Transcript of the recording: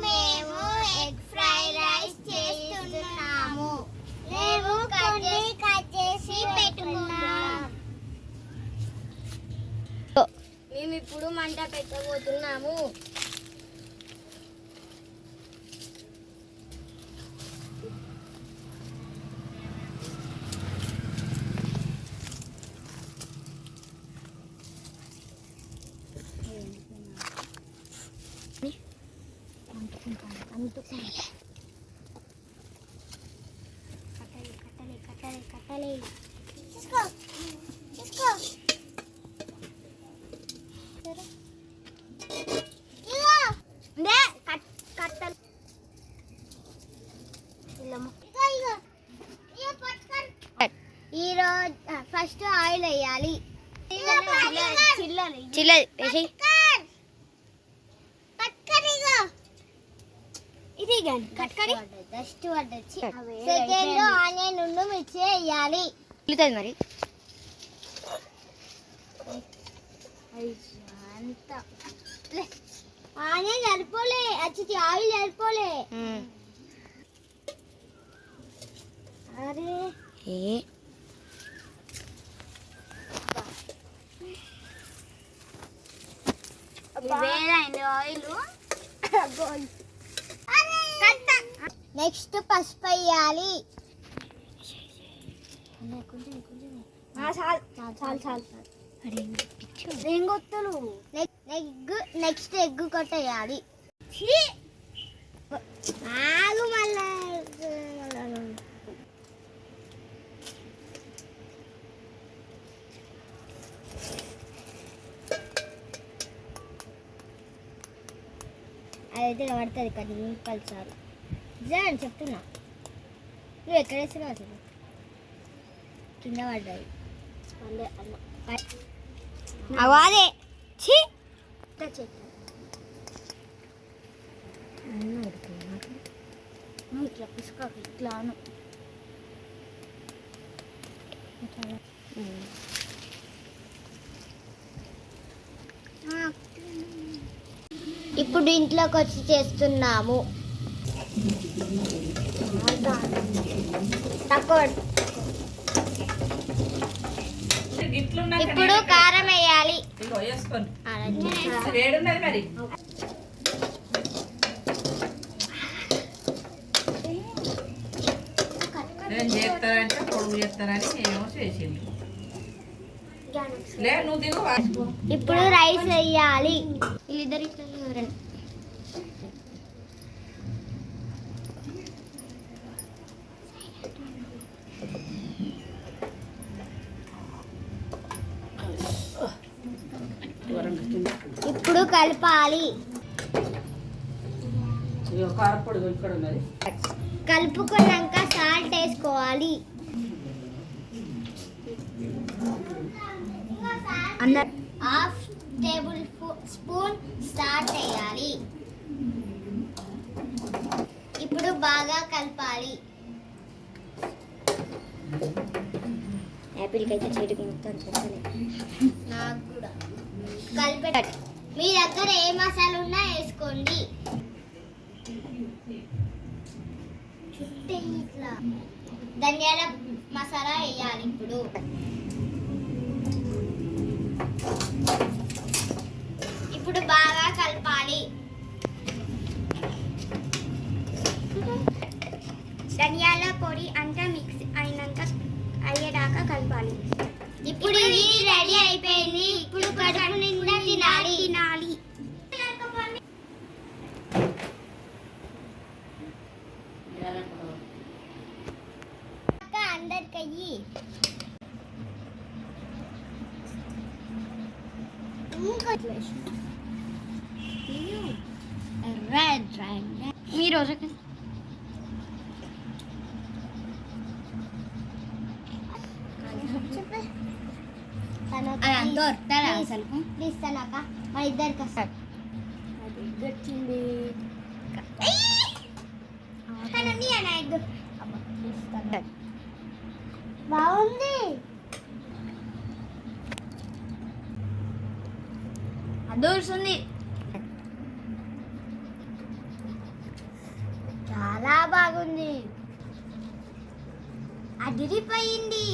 మేము egg fried rice చేస్తున్నాము. మేము కట్ చేసి పెట్టుకున్నాం. మేము ఇప్పుడు మంట పెట్టబోతున్నాము. కట్టలే తీసుకో కట్టలు ఈరోజు ఫస్ట్ ఆయిల్ వేయాలి. చిల్లది ఇది జస్ట్ పడ్డొచ్చి సెకండ్ ఆనియన్ నుండి మిర్చి వేయాలి. మరి ఆనియన్ సరిపోలే, వచ్చి ఆయిల్ సరిపోలే. అరే ఆయిల్. నెక్స్ట్ పసుపు వేయాలి. నెక్స్ట్ ఎగ్ కొట్టేయాలి. ఆగు మళ్ళా అదైతే పడుతుంది కానీ కలిసారు అని చెప్తున్నా. నువ్వు ఎక్కడ వేస్తున్నావు అసలు? కింద పడ్డాయి అదే ఇట్లా పిసుక ఇట్లాను. ఇప్పుడు ఇంట్లోకి వచ్చి చేస్తున్నాము. ఇప్పుడు కారం వేయాలి. నేను చేస్తారంటే పొడుగు చేస్తారని ఏమో చేసింది. ఇప్పుడు రైస్ వేయాలి. వీళ్ళిద్దరు ఇప్పుడు కలపాలి. కలుపుకున్నాక సాల్ట్ వేసుకోవాలి. హాఫ్ టేబుల్ స్పూన్ సాల్ట్ వేయాలి. ఇప్పుడు బాగా కలపాలి. యాపిల్కి అయితే చేతికి మొత్తం చెప్పాలి. నాకు కూడా కలిపేట. మీ దగ్గర ఏ మసాలా ఉన్నా వేసుకోండి. ఇట్లా ధనియాల మసాలా వేయాలి. ఇప్పుడు బాగా కలపాలి. ధనియాల పొడి అంతా మిక్స్ అయ్యేదాకా కలపాలి. ఇప్పుడు ఇది రెడీ అయిపోయింది. ఇప్పుడు కడుపు నిండా తినాలి. అందరికయ్యి మీరు అసలు ఇస్తానాక మా ఇద్దరికి వస్తారు. వచ్చింది బాగుంది. అదూరుస్తుంది. లాగుంది. అదిరిపోయింది.